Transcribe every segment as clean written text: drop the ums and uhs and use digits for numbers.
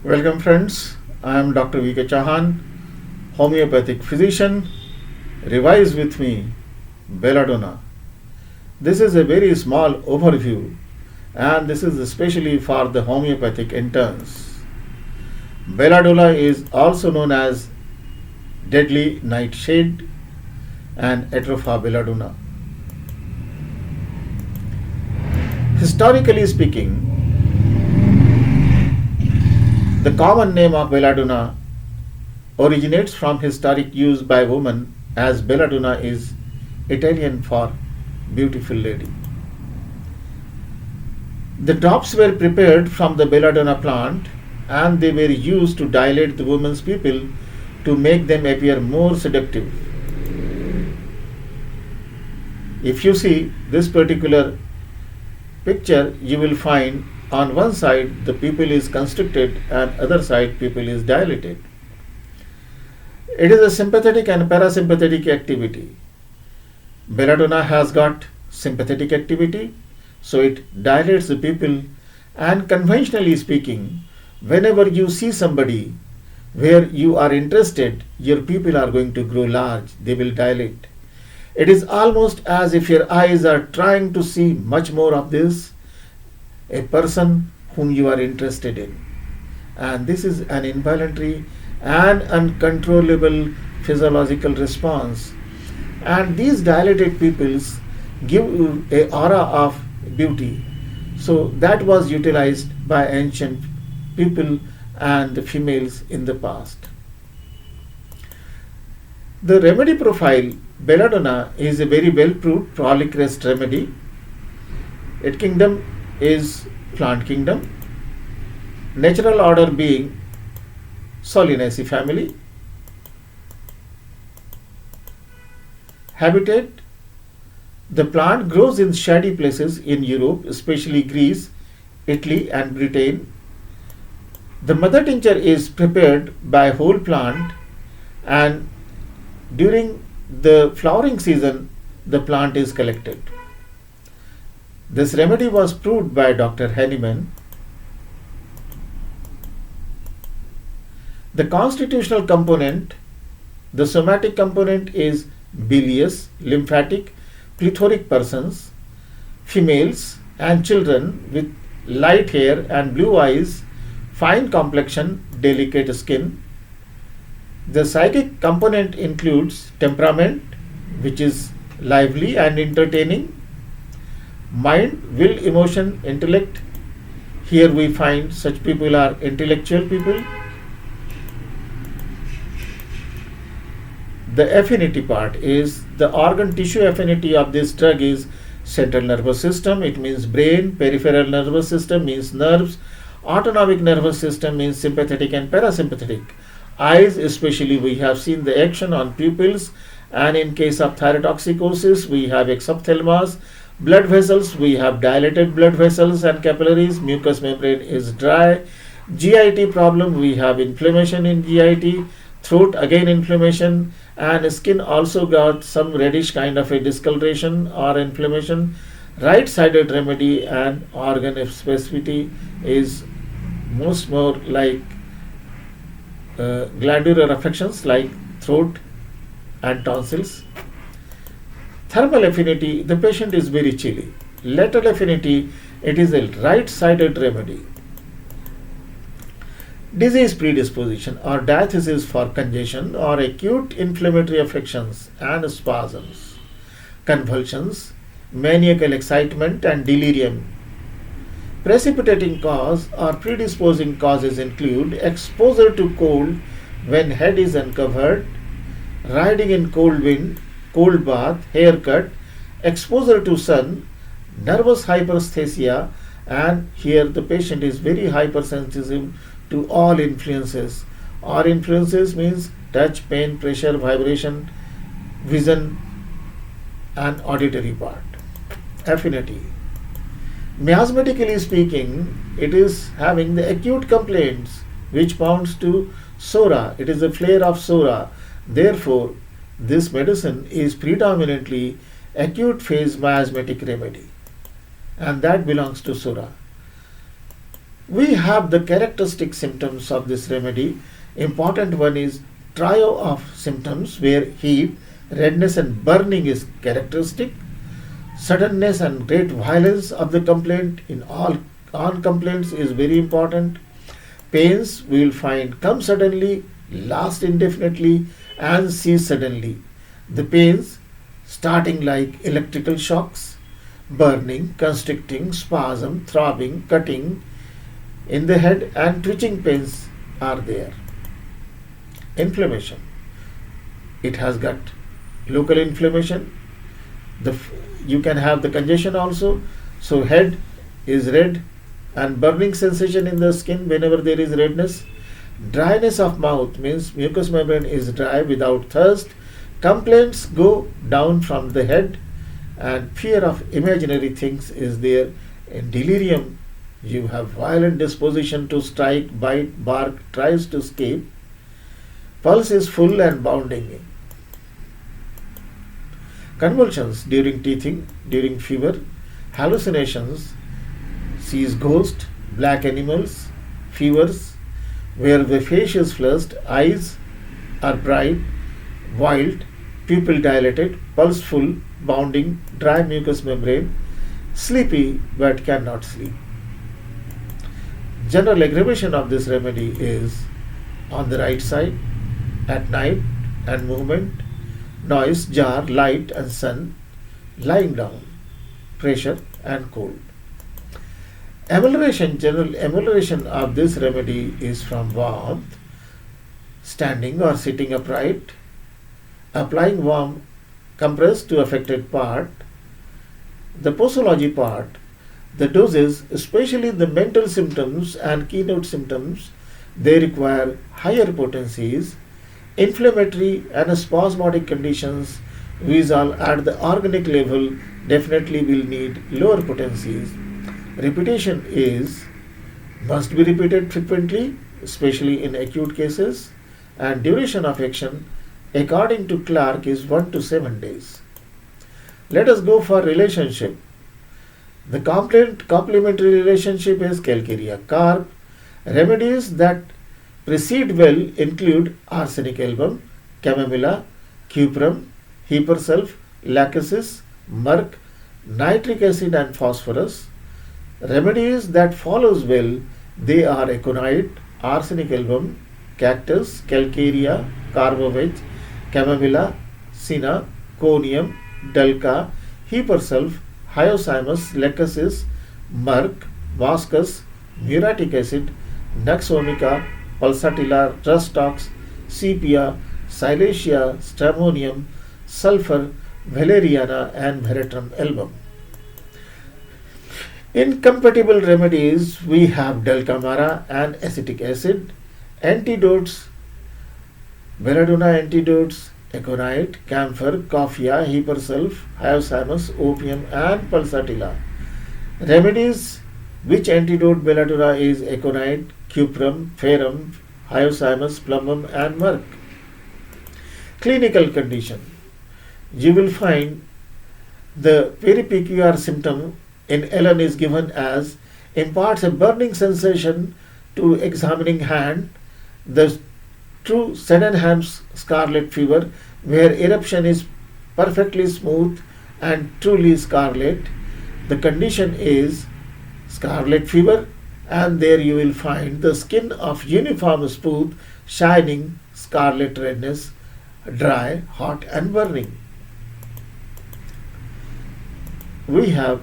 Welcome, friends. I am Dr. V.K. Chauhan, homeopathic physician. Revise with me Belladonna. This is a very small overview, and this is especially for the homeopathic interns. Belladonna is also known as deadly nightshade and Atropa belladonna. Historically speaking, the common name of belladonna originates from historic use by women, as belladonna is Italian for beautiful lady. The drops were prepared from the belladonna plant and they were used to dilate the woman's pupil to make them appear more seductive. If you see this particular picture, you will find on one side the pupil is constricted and other side pupil is dilated. It is a sympathetic and parasympathetic activity. Belladonna has got sympathetic activity, so it dilates the pupil, and conventionally speaking, whenever you see somebody where you are interested, your pupil are going to grow large, they will dilate. It is almost as if your eyes are trying to see much more of this, a person whom you are interested in. And this is an involuntary and uncontrollable physiological response. And these dilated pupils give you a aura of beauty. So that was utilized by ancient people and the females in the past. The remedy profile belladonna is a very well proved prolific rest remedy. Its kingdom is plant kingdom. Natural order being Solanaceae family. Habitat: the plant grows in shady places in Europe, especially Greece, Italy and Britain. The mother tincture is prepared by whole plant, and during the flowering season the plant is collected. This remedy was proved by Dr. Hahnemann. The constitutional component, the somatic component is bilious, lymphatic, plethoric persons, females and children with light hair and blue eyes, fine complexion, delicate skin. The psychic component includes temperament, which is lively and entertaining, mind, will, emotion, intellect. Here we find such people are intellectual people. The affinity part is the organ tissue affinity of this drug is central nervous system, it means brain, peripheral nervous system means nerves, autonomic nervous system means sympathetic and parasympathetic. Eyes, especially, we have seen the action on pupils, and in case of thyrotoxicosis we have exophthalmos. Blood vessels, we have dilated blood vessels and capillaries, mucous membrane is dry. GIT problem, we have inflammation in GIT, throat again inflammation, and skin also got some reddish kind of a discoloration or inflammation. Right sided remedy and organ specificity is most more like glandular affections like throat and tonsils. Thermal affinity, the patient is very chilly. Lateral affinity, it is a right sided remedy. Disease predisposition or diathesis for congestion or acute inflammatory affections and spasms, convulsions, maniacal excitement and delirium. Precipitating cause or predisposing causes include exposure to cold when head is uncovered, riding in cold wind, cold bath, haircut, exposure to sun, nervous hyperesthesia, and here the patient is very hypersensitive to all influences. All influences means touch, pain, pressure, vibration, vision and auditory part. Affinity. Miasmatically speaking, it is having the acute complaints which points to psora. It is a flare of psora. Therefore, this medicine is predominantly acute phase miasmatic remedy, and that belongs to psora. We have the characteristic symptoms of this remedy. Important one is trio of symptoms where heat, redness and burning is characteristic. Suddenness and great violence of the complaint in all complaints is very important. Pains we will find come suddenly, last indefinitely and cease suddenly. The pains starting like electrical shocks, burning, constricting, spasm, throbbing, cutting in the head and twitching pains are there. Inflammation. It has got local inflammation. You can have the congestion also. So head is red and burning sensation in the skin whenever there is redness. Dryness of mouth means mucous membrane is dry without thirst. Complaints go down from the head and fear of imaginary things is there. In delirium, you have violent disposition to strike, bite, bark, tries to escape. Pulse is full and bounding. Convulsions during teething, during fever, hallucinations, sees ghosts, black animals, fevers, where the face is flushed, eyes are bright, wild, pupil dilated, pulse full, bounding, dry mucous membrane, sleepy but cannot sleep. General aggravation of this remedy is on the right side, at night and movement, noise, jar, light and sun, lying down, pressure and cold. Amelioration, general amelioration of this remedy is from warmth, standing or sitting upright, applying warm compress to affected part. The posology part, the doses, especially the mental symptoms and keynote symptoms, they require higher potencies. Inflammatory and spasmodic conditions, visual at the organic level definitely will need lower potencies. Repetition must be repeated frequently, especially in acute cases, and duration of action according to Clark is 1 to 7 days. Let us go for relationship. The complementary relationship is calcarea carb. Remedies that precede well include arsenic album, chamomilla, cuprum, hypersulf, lachesis, myrrh, nitric acid and phosphorus. Remedies that follows well, they are aconite, arsenic album, cactus, calcarea, carbovage, chamomilla, cinna, conium, dulca, hypersulf, hyoscyamus, lachesis, myrrh, vascus, muriatic acid, nux vomica, pulsatilla, rustox, sepia, silesia, stramonium, sulfur, valeriana and veratrum album. Incompatible remedies we have dulcamara and acetic acid. Antidotes, belladonna antidotes, aconite, camphor, coffea, hypersulf, hyoscyamus, opium and pulsatilla. Remedies which antidote belladonna is aconite, cuprum, ferrum, hyoscyamus, plumbum and myrrh. Clinical condition. You will find the very peculiar symptom in Ellen is given as imparts a burning sensation to examining hand, the true Sydenham's scarlet fever, where eruption is perfectly smooth and truly scarlet. The condition is scarlet fever, and there you will find the skin of uniform smooth, shining, scarlet redness, dry, hot and burning. We have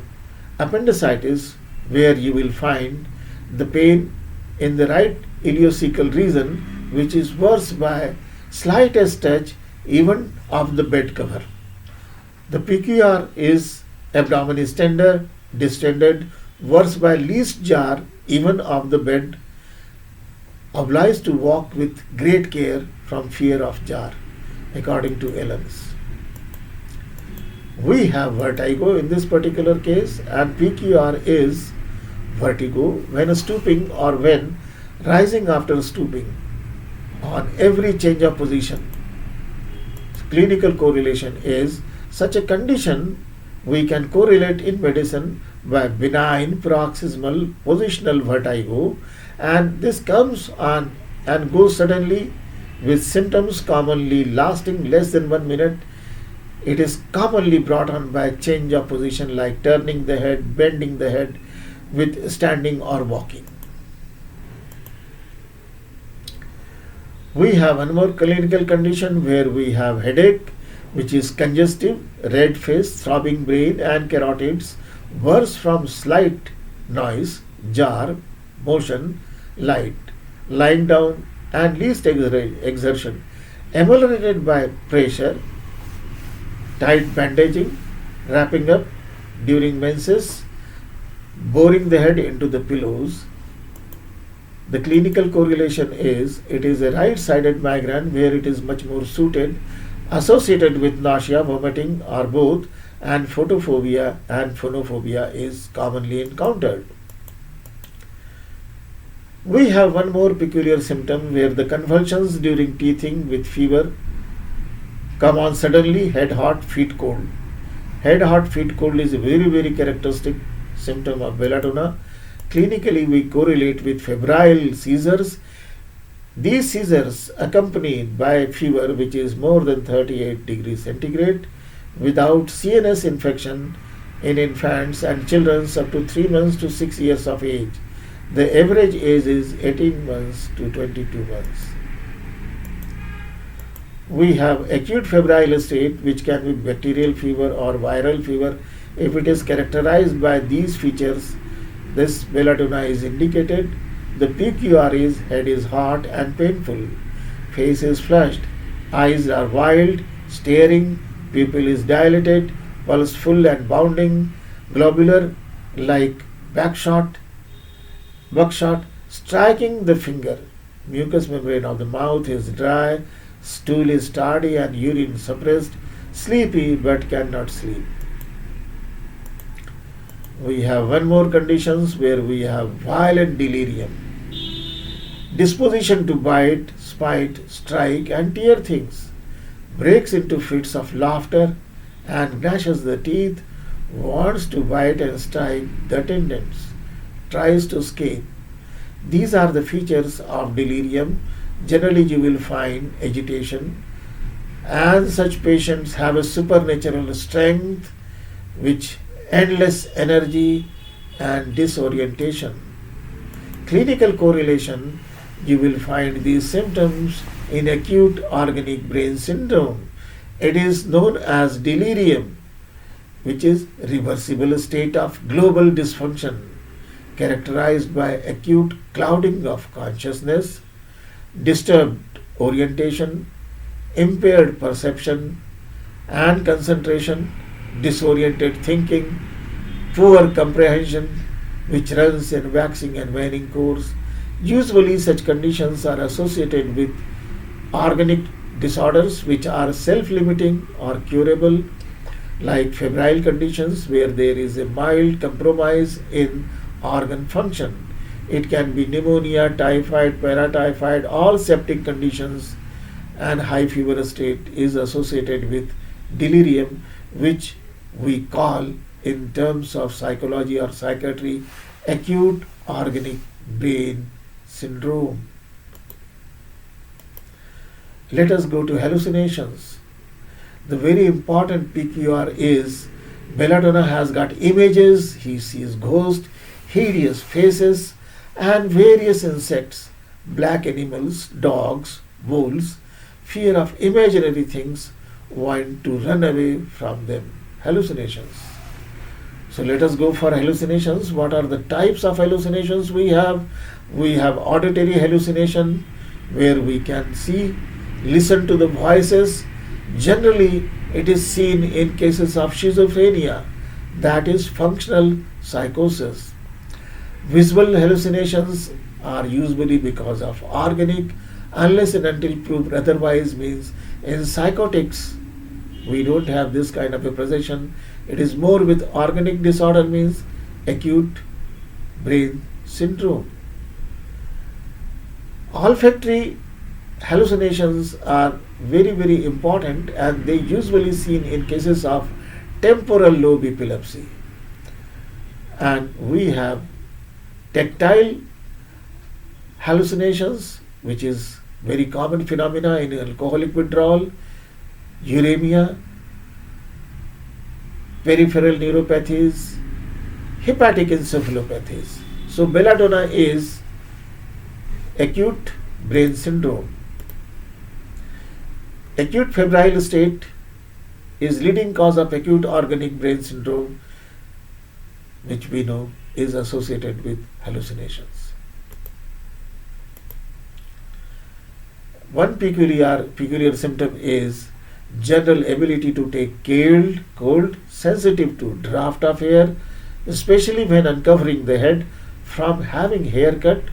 appendicitis, where you will find the pain in the right ileocecal region, which is worse by slightest touch even of the bed cover. The PQR is abdomen is tender, distended, worse by least jar even of the bed, obliged to walk with great care from fear of jar, according to Ellen's. We have vertigo in this particular case, and PQR is vertigo when stooping or when rising after stooping on every change of position. Clinical correlation is such a condition we can correlate in medicine by benign paroxysmal positional vertigo, and this comes on and goes suddenly with symptoms commonly lasting less than 1 minute. It is commonly brought on by change of position like turning the head, bending the head with standing or walking. We have one more clinical condition where we have headache, which is congestive, red face, throbbing brain and carotids, worse from slight noise, jar, motion, light, lying down and least exertion, ameliorated by pressure, tight bandaging, wrapping up during menses, boring the head into the pillows. The clinical correlation is it is a right-sided migraine where it is much more suited, associated with nausea, vomiting or both, and photophobia and phonophobia is commonly encountered. We have one more peculiar symptom where the convulsions during teething with fever come on suddenly, head hot, feet cold. Head hot, feet cold is a very characteristic symptom of belladonna. Clinically, we correlate with febrile seizures. These seizures accompanied by fever which is more than 38 degrees centigrade without CNS infection in infants and children up to 3 months to 6 years of age. The average age is 18 months to 22 months. We have acute febrile state which can be bacterial fever or viral fever. If it is characterized by these features, this belladonna is indicated. The PQR is head is hot and painful, face is flushed, eyes are wild, staring, pupil is dilated, pulse full and bounding, globular like buckshot, striking the finger. Mucous membrane of the mouth is dry, stool is tardy and urine suppressed, sleepy but cannot sleep. We have one more conditions where we have violent delirium, disposition to bite, spite, strike and tear things, breaks into fits of laughter and gnashes the teeth, wants to bite and strike the attendants, tries to escape. These are the features of delirium. Generally you will find agitation, and such patients have a supernatural strength which endless energy and disorientation. Clinical correlation, you will find these symptoms in acute organic brain syndrome. It is known as delirium, which is reversible state of global dysfunction characterized by acute clouding of consciousness, disturbed orientation, impaired perception and concentration, disoriented thinking, poor comprehension, which runs in waxing and waning course. Usually such conditions are associated with organic disorders which are self-limiting or curable, like febrile conditions where there is a mild compromise in organ function. It can be pneumonia, typhoid, paratyphoid, all septic conditions, and high fever state is associated with delirium, which we call in terms of psychology or psychiatry acute organic brain syndrome. Let us go to hallucinations. The very important PQR is belladonna has got images, he sees ghosts, hideous faces and various insects, black animals, dogs, wolves, fear of imaginary things, want to run away from them. Hallucinations. So let us go for hallucinations. What are the types of hallucinations we have? We have auditory hallucination where we can see, listen to the voices. Generally, it is seen in cases of schizophrenia, that is functional psychosis. Visual hallucinations are usually because of organic, unless and until proved otherwise, means in psychotics we don't have this kind of a possession. It is more with organic disorder, means acute brain syndrome. Olfactory hallucinations are very important, and they usually seen in cases of temporal lobe epilepsy. And we have tactile hallucinations, which is very common phenomena in alcoholic withdrawal, uremia, peripheral neuropathies, hepatic encephalopathies. So belladonna is acute brain syndrome. Acute febrile state is leading cause of acute organic brain syndrome, which we know is associated with hallucinations. One peculiar symptom is general ability to take cold, sensitive to draft of air, especially when uncovering the head from having haircut.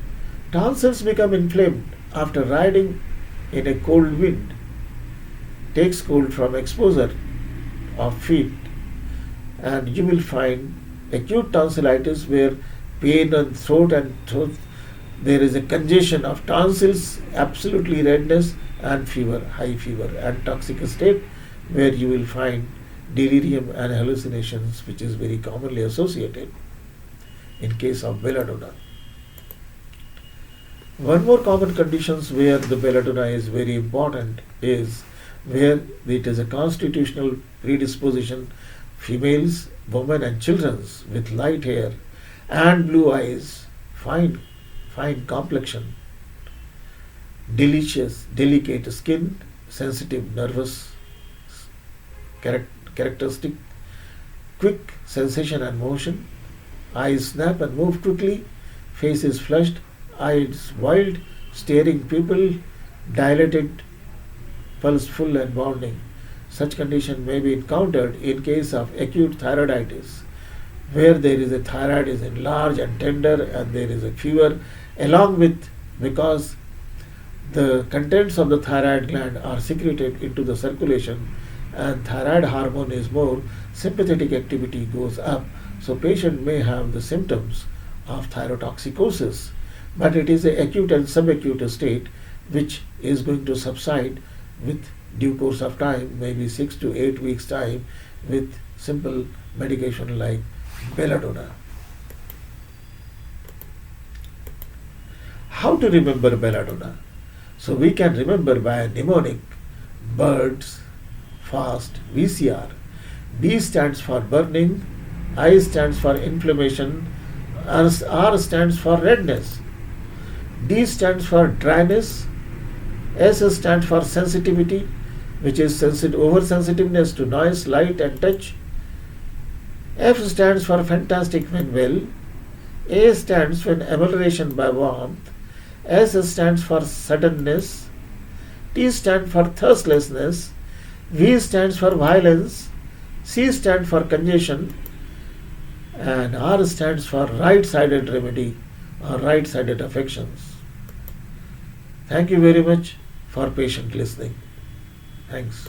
Tonsils become inflamed after riding in a cold wind. Takes cold from exposure of feet, and you will find acute tonsillitis where pain on throat and throat. There is a congestion of tonsils, absolutely redness and fever, high fever, and toxic state where you will find delirium and hallucinations, which is very commonly associated in case of belladonna. One more common conditions where the belladonna is very important is where it is a constitutional predisposition, females, women and children with light hair and blue eyes, fine complexion, delicate skin, sensitive nervous characteristic, quick sensation and motion, eyes snap and move quickly, face is flushed, eyes wild, staring pupil, dilated, pulse full and bounding. Such condition may be encountered in case of acute thyroiditis, where there is a thyroid is enlarged and tender and there is a fever, along with because the contents of the thyroid gland are secreted into the circulation and thyroid hormone is more, sympathetic activity goes up. So patient may have the symptoms of thyrotoxicosis, but it is an acute and subacute state which is going to subside with due course of time, maybe 6 to 8 weeks time, with simple medication like belladonna. How to remember belladonna? So we can remember by a mnemonic: birds, fast, VCR. B stands for burning, I stands for inflammation, R stands for redness, D stands for dryness, S stands for sensitivity, which is oversensitiveness to noise, light and touch. F stands for fantastic when well. A stands when emulation by warmth. S stands for suddenness. T stands for thirstlessness. V stands for violence. C stands for congestion. And R stands for right-sided remedy or right-sided affections. Thank you very much for patient listening. Thanks.